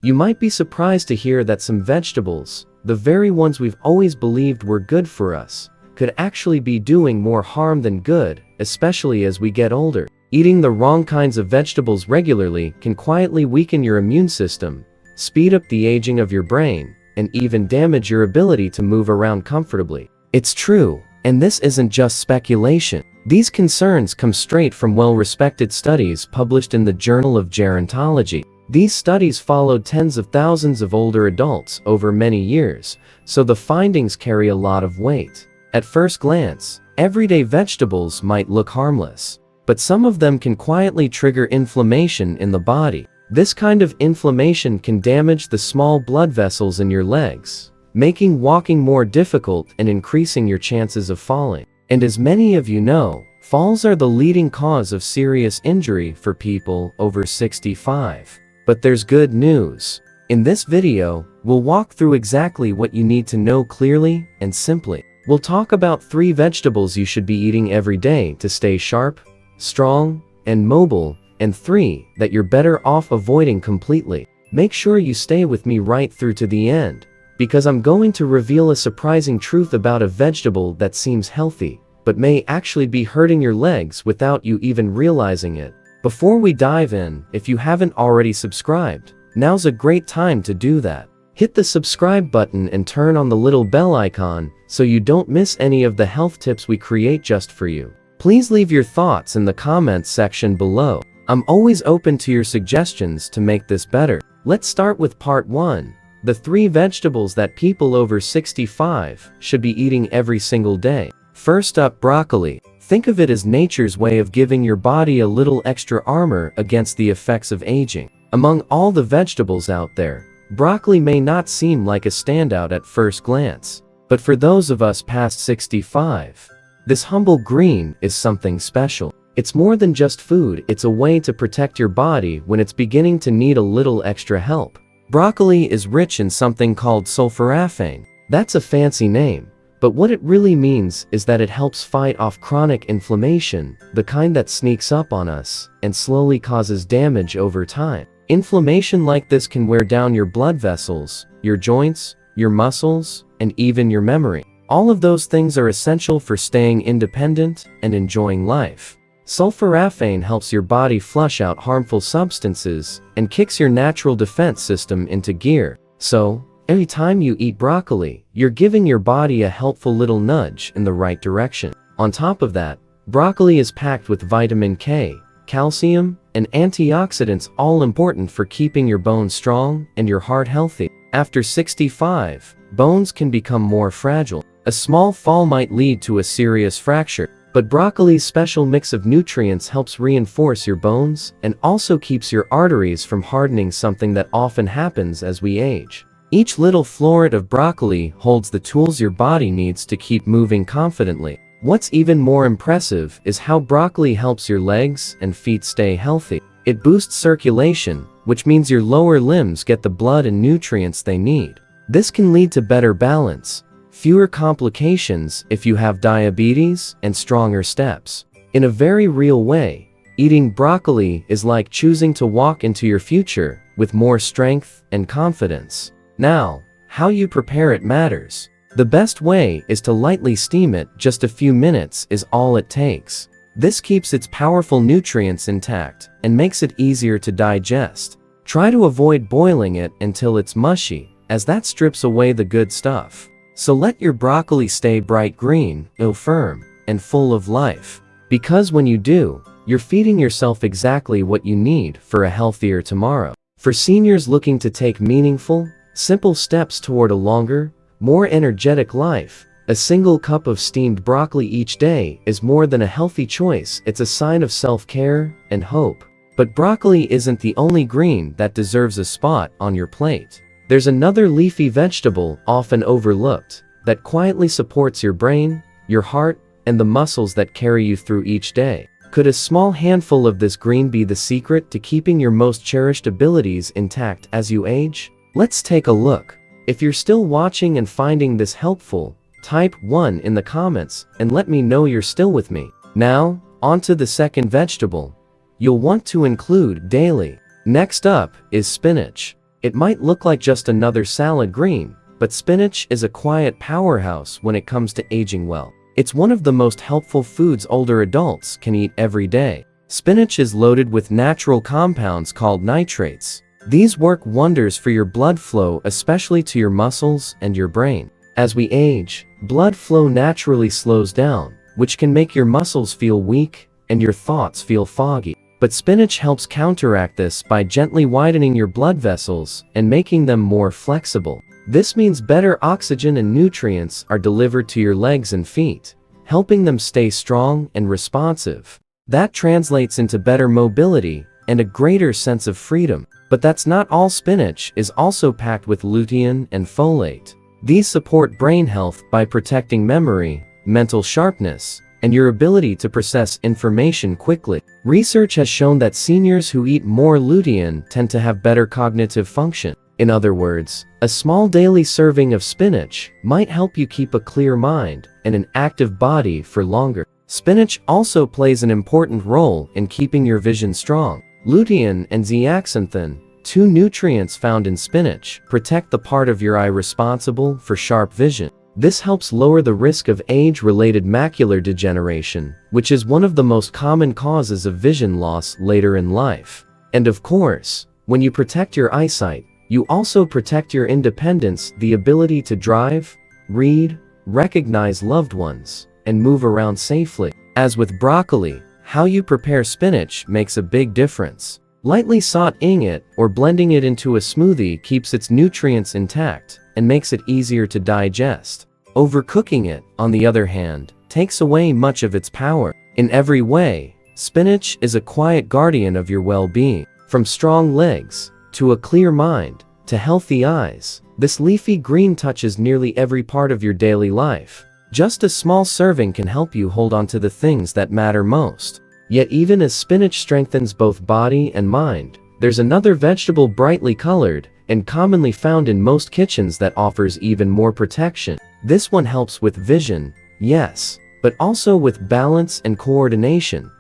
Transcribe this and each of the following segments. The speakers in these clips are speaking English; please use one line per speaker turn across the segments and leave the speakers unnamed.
You might be surprised to hear that some vegetables, the very ones we've always believed were good for us, could actually be doing more harm than good, especially as we get older. Eating the wrong kinds of vegetables regularly can quietly weaken your immune system, speed up the aging of your brain, and even damage your ability to move around comfortably. It's true, and this isn't just speculation. These concerns come straight from well-respected studies published in the Journal of Gerontology. These studies followed tens of thousands of older adults over many years, so the findings carry a lot of weight. At first glance, everyday vegetables might look harmless, but some of them can quietly trigger inflammation in the body. This kind of inflammation can damage the small blood vessels in your legs, making walking more difficult and increasing your chances of falling. And as many of you know, falls are the leading cause of serious injury for people over 65. But there's good news. In this video, we'll walk through exactly what you need to know clearly and simply. We'll talk about 3 vegetables you should be eating every day to stay sharp, strong, and mobile, and 3 that you're better off avoiding completely. Make sure you stay with me right through to the end, because I'm going to reveal a surprising truth about a vegetable that seems healthy, but may actually be hurting your legs without you even realizing it. Before we dive in, if you haven't already subscribed, now's a great time to do that. Hit the subscribe button and turn on the little bell icon so you don't miss any of the health tips we create just for you. Please leave your thoughts in the comments section below. I'm always open to your suggestions to make this better. Let's start with part 1, the 3 vegetables that people over 65 should be eating every single day. First up, broccoli. Think of it as nature's way of giving your body a little extra armor against the effects of aging. Among all the vegetables out there, broccoli may not seem like a standout at first glance, but for those of us past 65, this humble green is something special. It's more than just food, it's a way to protect your body when it's beginning to need a little extra help. Broccoli is rich in something called sulforaphane. That's a fancy name, but what it really means is that it helps fight off chronic inflammation, the kind that sneaks up on us and slowly causes damage over time. Inflammation like this can wear down your blood vessels, your joints, your muscles, and even your memory. All of those things are essential for staying independent and enjoying life. Sulforaphane helps your body flush out harmful substances and kicks your natural defense system into gear. So, every time you eat broccoli, you're giving your body a helpful little nudge in the right direction. On top of that, broccoli is packed with vitamin K, calcium, and antioxidants, all important for keeping your bones strong and your heart healthy. After 65, bones can become more fragile. A small fall might lead to a serious fracture, but broccoli's special mix of nutrients helps reinforce your bones and also keeps your arteries from hardening, something that often happens as we age. Each little floret of broccoli holds the tools your body needs to keep moving confidently. What's even more impressive is how broccoli helps your legs and feet stay healthy. It boosts circulation, which means your lower limbs get the blood and nutrients they need. This can lead to better balance, fewer complications if you have diabetes, and stronger steps. In a very real way, eating broccoli is like choosing to walk into your future with more strength and confidence. Now, how you prepare it matters. The best way is to lightly steam it. Just a few minutes is all it takes. This keeps its powerful nutrients intact and makes it easier to digest. Try to avoid boiling it until it's mushy, as that strips away the good stuff. So let your broccoli stay bright green, firm, and full of life. Because when you do, you're feeding yourself exactly what you need for a healthier tomorrow. For seniors looking to take meaningful, simple steps toward a longer, more energetic life, a single cup of steamed broccoli each day is more than a healthy choice. It's a sign of self-care and hope. But broccoli isn't the only green that deserves a spot on your plate. There's another leafy vegetable often overlooked that quietly supports your brain, your heart, and the muscles that carry you through each day. Could a small handful of this green be the secret to keeping your most cherished abilities intact as you age? Let's take a look. If you're still watching and finding this helpful, type 1 in the comments and let me know you're still with me. Now, on to the second vegetable you'll want to include daily. Next up is spinach. It might look like just another salad green, but spinach is a quiet powerhouse when it comes to aging well. It's one of the most helpful foods older adults can eat every day. Spinach is loaded with natural compounds called nitrates. These work wonders for your blood flow, especially to your muscles and your brain. As we age, blood flow naturally slows down, which can make your muscles feel weak and your thoughts feel foggy. But spinach helps counteract this by gently widening your blood vessels and making them more flexible. This means better oxygen and nutrients are delivered to your legs and feet, helping them stay strong and responsive. That translates into better mobility and a greater sense of freedom. But that's not all. Spinach is also packed with lutein and folate. These support brain health by protecting memory, mental sharpness, and your ability to process information quickly. Research has shown that seniors who eat more lutein tend to have better cognitive function. In other words, a small daily serving of spinach might help you keep a clear mind and an active body for longer. Spinach also plays an important role in keeping your vision strong. Lutein and zeaxanthin, two nutrients found in spinach, protect the part of your eye responsible for sharp vision. This helps lower the risk of age-related macular degeneration, which is one of the most common causes of vision loss later in life. And of course, when you protect your eyesight, you also protect your independence, the ability to drive, read, recognize loved ones, and move around safely. As with broccoli, how you prepare spinach makes a big difference. Lightly sautéing it or blending it into a smoothie keeps its nutrients intact and makes it easier to digest. Overcooking it, on the other hand, takes away much of its power. In every way, spinach is a quiet guardian of your well-being. From strong legs, to a clear mind, to healthy eyes, this leafy green touches nearly every part of your daily life. Just a small serving can help you hold on to the things that matter most. Yet even as spinach strengthens both body and mind, there's another vegetable brightly colored and commonly found in most kitchens that offers even more protection. This one helps with vision, yes, but also with balance and coordination.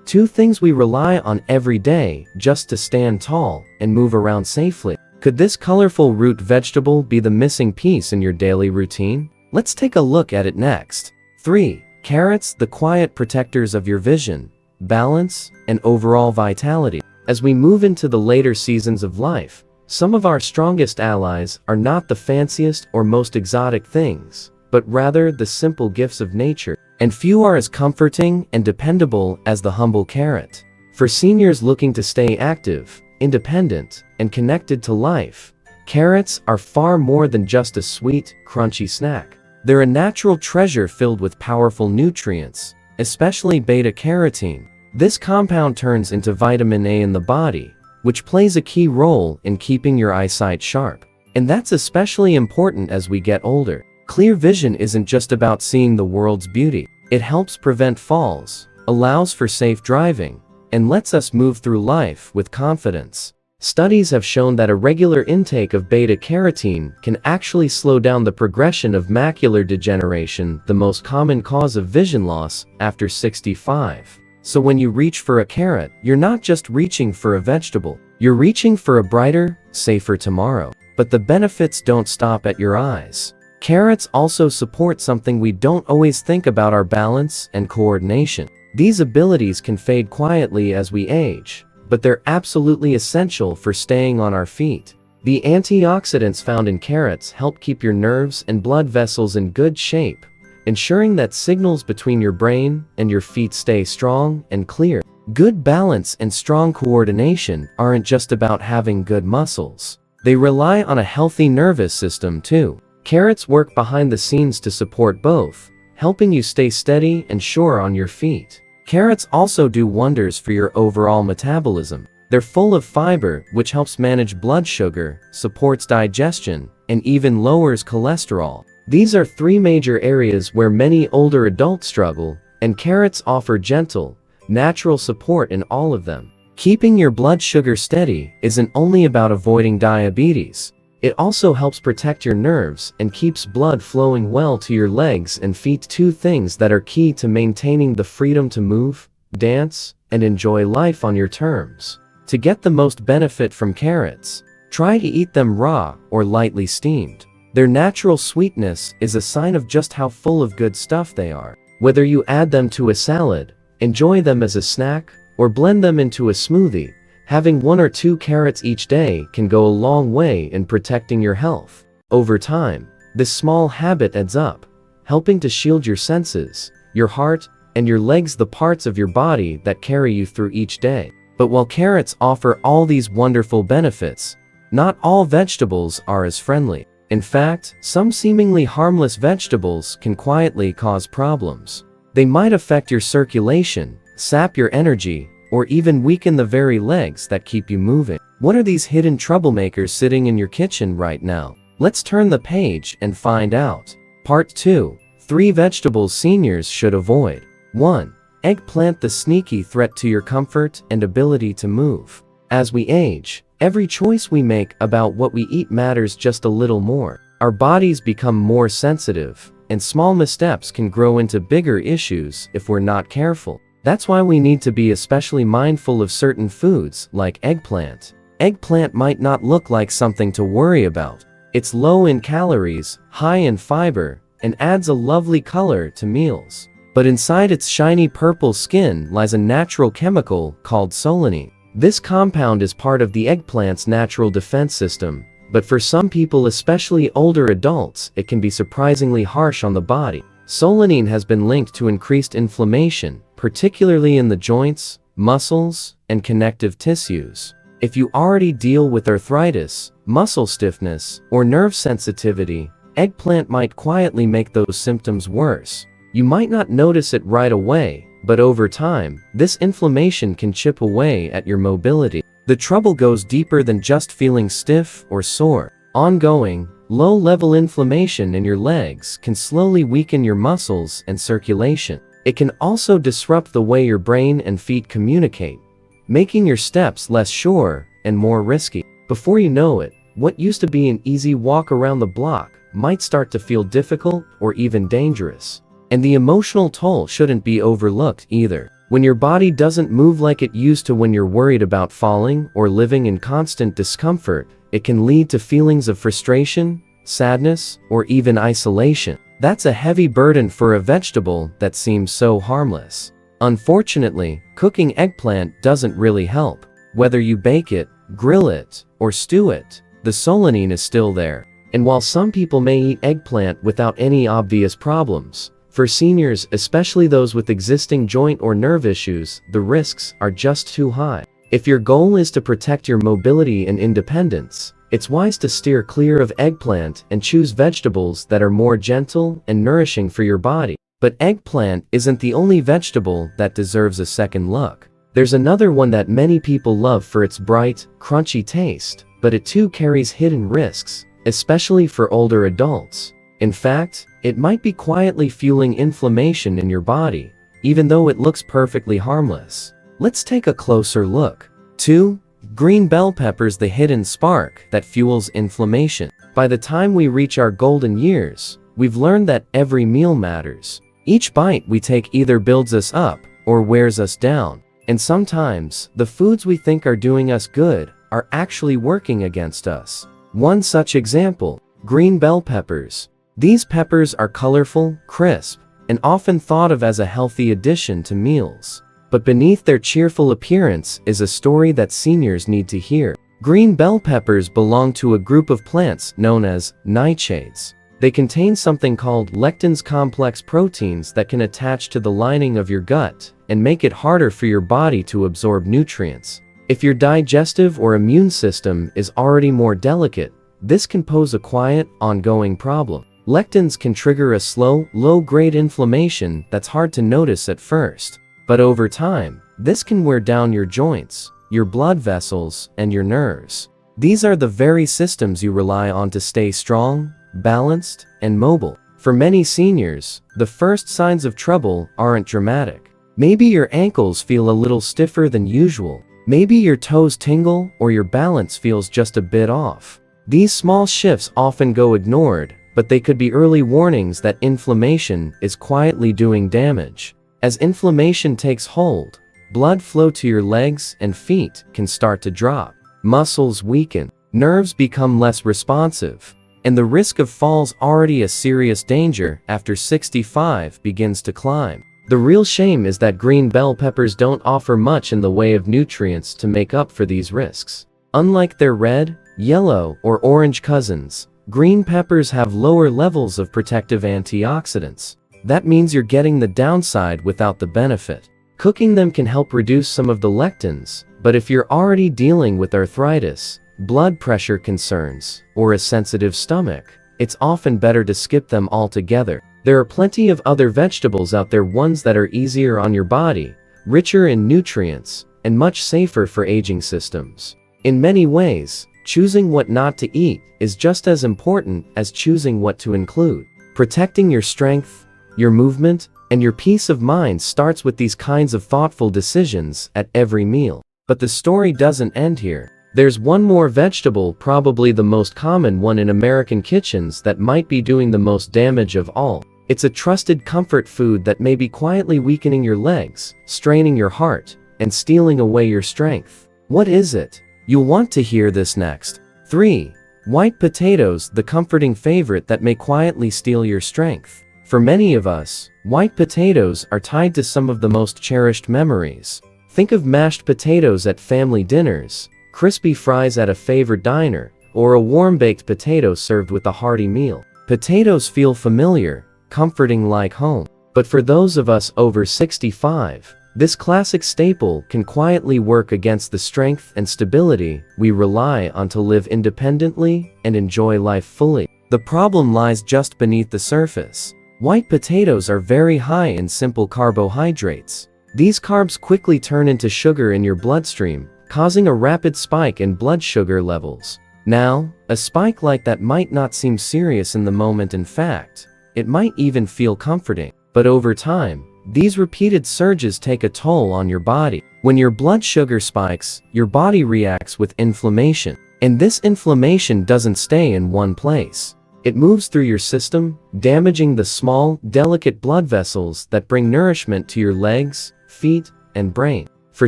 Two things we rely on every day just to stand tall and move around safely. Could this colorful root vegetable be the missing piece in your daily routine? Let's take a look at it next. 3. Carrots, the quiet protectors of your vision, balance, and overall vitality. As we move into the later seasons of life, some of our strongest allies are not the fanciest or most exotic things, but rather the simple gifts of nature. And few are as comforting and dependable as the humble carrot. For seniors looking to stay active, independent, and connected to life, carrots are far more than just a sweet, crunchy snack. They're a natural treasure filled with powerful nutrients, especially beta-carotene. This compound turns into vitamin A in the body, which plays a key role in keeping your eyesight sharp. And that's especially important as we get older. Clear vision isn't just about seeing the world's beauty. It helps prevent falls, allows for safe driving, and lets us move through life with confidence. Studies have shown that a regular intake of beta-carotene can actually slow down the progression of macular degeneration, the most common cause of vision loss after 65. So when you reach for a carrot, you're not just reaching for a vegetable. You're reaching for a brighter, safer tomorrow. But the benefits don't stop at your eyes. Carrots also support something we don't always think about: our balance and coordination. These abilities can fade quietly as we age, but they're absolutely essential for staying on our feet. The antioxidants found in carrots help keep your nerves and blood vessels in good shape, ensuring that signals between your brain and your feet stay strong and clear. Good balance and strong coordination aren't just about having good muscles. They rely on a healthy nervous system too. Carrots work behind the scenes to support both, helping you stay steady and sure on your feet. Carrots also do wonders for your overall metabolism. They're full of fiber, which helps manage blood sugar, supports digestion, and even lowers cholesterol. These are three major areas where many older adults struggle, and carrots offer gentle, natural support in all of them. Keeping your blood sugar steady isn't only about avoiding diabetes. It also helps protect your nerves and keeps blood flowing well to your legs and feet, two things that are key to maintaining the freedom to move, dance, and enjoy life on your terms. To get the most benefit from carrots, Try to eat them raw or lightly steamed. Their natural sweetness is a sign of just how full of good stuff they are. Whether you add them to a salad, enjoy them as a snack, or blend them into a smoothie, having 1 or 2 carrots each day can go a long way in protecting your health. Over time, this small habit adds up, helping to shield your senses, your heart, and your legs, the parts of your body that carry you through each day. But while carrots offer all these wonderful benefits, not all vegetables are as friendly. In fact, some seemingly harmless vegetables can quietly cause problems. They might affect your circulation, sap your energy, or even weaken the very legs that keep you moving. What are these hidden troublemakers sitting in your kitchen right now? Let's turn the page and find out. Part 2. 3 vegetables seniors should avoid. 1. Eggplant, the sneaky threat to your comfort and ability to move. As we age, every choice we make about what we eat matters just a little more. Our bodies become more sensitive, and small missteps can grow into bigger issues if we're not careful. That's why we need to be especially mindful of certain foods like eggplant. Eggplant might not look like something to worry about. It's low in calories, high in fiber, and adds a lovely color to meals. But inside its shiny purple skin lies a natural chemical called solanine. This compound is part of the eggplant's natural defense system, but for some people, especially older adults, it can be surprisingly harsh on the body. Solanine has been linked to increased inflammation, particularly in the joints, muscles, and connective tissues. If you already deal with arthritis, muscle stiffness, or nerve sensitivity, eggplant might quietly make those symptoms worse. You might not notice it right away, but over time, this inflammation can chip away at your mobility. The trouble goes deeper than just feeling stiff or sore. Ongoing, low-level inflammation in your legs can slowly weaken your muscles and circulation. It can also disrupt the way your brain and feet communicate, making your steps less sure and more risky. Before you know it, what used to be an easy walk around the block might start to feel difficult or even dangerous. And the emotional toll shouldn't be overlooked either. When your body doesn't move like it used to, when you're worried about falling or living in constant discomfort, it can lead to feelings of frustration, sadness, or even isolation. That's a heavy burden for a vegetable that seems so harmless. Unfortunately, cooking eggplant doesn't really help. Whether you bake it, grill it, or stew it, the solanine is still there. And while some people may eat eggplant without any obvious problems, for seniors, especially those with existing joint or nerve issues, the risks are just too high. If your goal is to protect your mobility and independence, it's wise to steer clear of eggplant and choose vegetables that are more gentle and nourishing for your body. But eggplant isn't the only vegetable that deserves a second look. There's another one that many people love for its bright, crunchy taste, but it too carries hidden risks, especially for older adults. In fact, it might be quietly fueling inflammation in your body, even though it looks perfectly harmless. Let's take a closer look. 2. Green bell peppers, the hidden spark that fuels inflammation. By the time we reach our golden years, we've learned that every meal matters. Each bite we take either builds us up or wears us down. And sometimes, the foods we think are doing us good are actually working against us. One such example: green bell peppers. These peppers are colorful, crisp, and often thought of as a healthy addition to meals. But beneath their cheerful appearance is a story that seniors need to hear. Green bell peppers belong to a group of plants known as nightshades. They contain something called lectins, complex proteins that can attach to the lining of your gut and make it harder for your body to absorb nutrients. If your digestive or immune system is already more delicate, this can pose a quiet, ongoing problem. Lectins can trigger a slow, low-grade inflammation that's hard to notice at first. But over time, this can wear down your joints, your blood vessels, and your nerves. These are the very systems you rely on to stay strong, balanced, and mobile. For many seniors, the first signs of trouble aren't dramatic. Maybe your ankles feel a little stiffer than usual. Maybe your toes tingle or your balance feels just a bit off. These small shifts often go ignored, but they could be early warnings that inflammation is quietly doing damage. As inflammation takes hold, blood flow to your legs and feet can start to drop. Muscles weaken, nerves become less responsive, and the risk of falls, already a serious danger after 65, begins to climb. The real shame is that green bell peppers don't offer much in the way of nutrients to make up for these risks. Unlike their red, yellow, or orange cousins, green peppers have lower levels of protective antioxidants. That means you're getting the downside without the benefit. Cooking them can help reduce some of the lectins, but if you're already dealing with arthritis, blood pressure concerns, or a sensitive stomach, it's often better to skip them altogether. There are plenty of other vegetables out there, ones that are easier on your body, richer in nutrients, and much safer for aging systems. In many ways, choosing what not to eat is just as important as choosing what to include. Protecting your strength, your movement, and your peace of mind starts with these kinds of thoughtful decisions at every meal. But the story doesn't end here. There's one more vegetable, probably the most common one in American kitchens, that might be doing the most damage of all. It's a trusted comfort food that may be quietly weakening your legs, straining your heart, and stealing away your strength. What is it? You'll want to hear this next. 3. White potatoes, the comforting favorite that may quietly steal your strength. For many of us, white potatoes are tied to some of the most cherished memories. Think of mashed potatoes at family dinners, crispy fries at a favorite diner, or a warm baked potato served with a hearty meal. Potatoes feel familiar, comforting, like home. But for those of us over 65, this classic staple can quietly work against the strength and stability we rely on to live independently and enjoy life fully. The problem lies just beneath the surface. White potatoes are very high in simple carbohydrates. These carbs quickly turn into sugar in your bloodstream, causing a rapid spike in blood sugar levels. Now, a spike like that might not seem serious in the moment. In fact, it might even feel comforting. But over time, these repeated surges take a toll on your body. When your blood sugar spikes, your body reacts with inflammation. And this inflammation doesn't stay in one place. It moves through your system, damaging the small, delicate blood vessels that bring nourishment to your legs, feet, and brain. For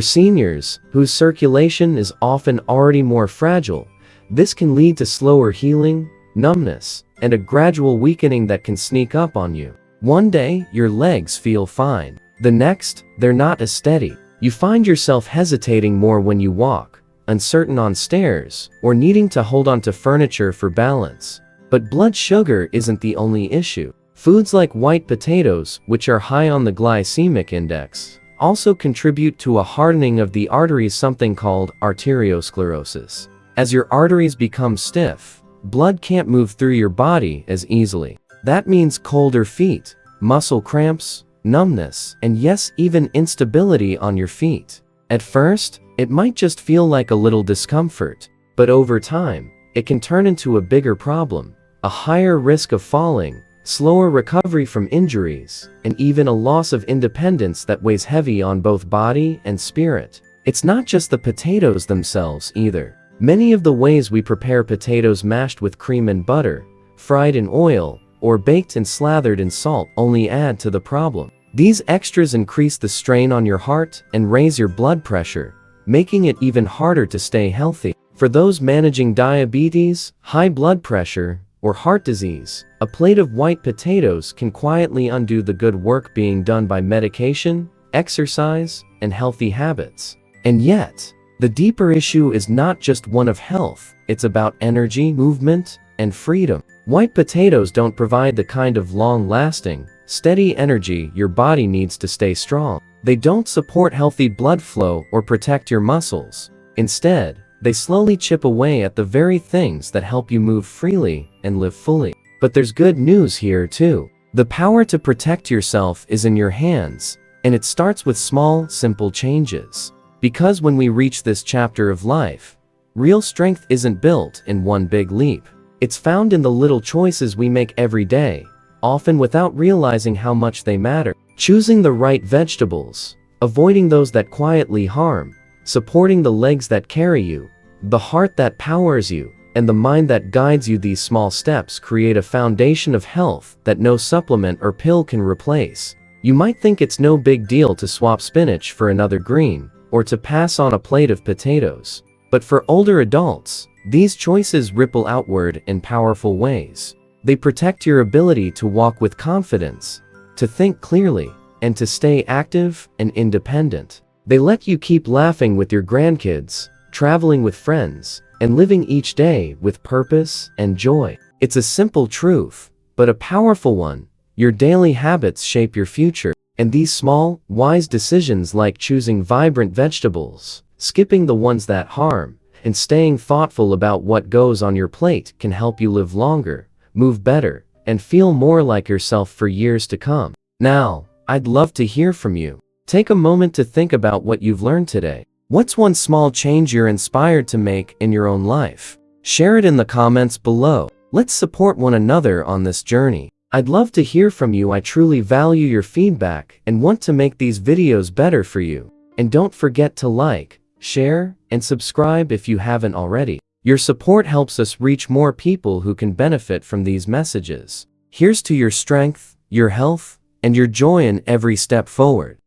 seniors, whose circulation is often already more fragile, this can lead to slower healing, numbness, and a gradual weakening that can sneak up on you. One day, your legs feel fine. The next, they're not as steady. You find yourself hesitating more when you walk, uncertain on stairs, or needing to hold onto furniture for balance. But blood sugar isn't the only issue. Foods like white potatoes, which are high on the glycemic index, also contribute to a hardening of the arteries, something called arteriosclerosis. As your arteries become stiff, blood can't move through your body as easily. That means colder feet, muscle cramps, numbness, and yes, even instability on your feet. At first, it might just feel like a little discomfort, but over time, it can turn into a bigger problem, a higher risk of falling, slower recovery from injuries, and even a loss of independence that weighs heavy on both body and spirit. It's not just the potatoes themselves either. Many of the ways we prepare potatoes, mashed with cream and butter, fried in oil, or baked and slathered in salt, only add to the problem. These extras increase the strain on your heart and raise your blood pressure, making it even harder to stay healthy. For those managing diabetes, high blood pressure, or heart disease, a plate of white potatoes can quietly undo the good work being done by medication, exercise, and healthy habits. And yet, the deeper issue is not just one of health, it's about energy, movement, and freedom. White potatoes don't provide the kind of long-lasting, steady energy your body needs to stay strong. They don't support healthy blood flow or protect your muscles. Instead, they slowly chip away at the very things that help you move freely and live fully. But there's good news here too. The power to protect yourself is in your hands, and it starts with small, simple changes. Because when we reach this chapter of life, real strength isn't built in one big leap. It's found in the little choices we make every day, often without realizing how much they matter. Choosing the right vegetables, avoiding those that quietly harm, supporting the legs that carry you, the heart that powers you, and the mind that guides you. These small steps create a foundation of health that no supplement or pill can replace. You might think it's no big deal to swap spinach for another green, or to pass on a plate of potatoes. But for older adults, These choices ripple outward in powerful ways. They protect your ability to walk with confidence, to think clearly, and to stay active and independent. They let you keep laughing with your grandkids, traveling with friends, and living each day with purpose and joy. It's a simple truth, but a powerful one. Your daily habits shape your future, and these small, wise decisions like choosing vibrant vegetables, skipping the ones that harm, and staying thoughtful about what goes on your plate can help you live longer, move better, and feel more like yourself for years to come. Now, I'd love to hear from you. Take a moment to think about what you've learned today. What's one small change you're inspired to make in your own life? Share it in the comments below. Let's support one another on this journey. I'd love to hear from you. I truly value your feedback and want to make these videos better for you. And don't forget to like, share, and subscribe if you haven't already. Your support helps us reach more people who can benefit from these messages. Here's to your strength, your health, and your joy in every step forward.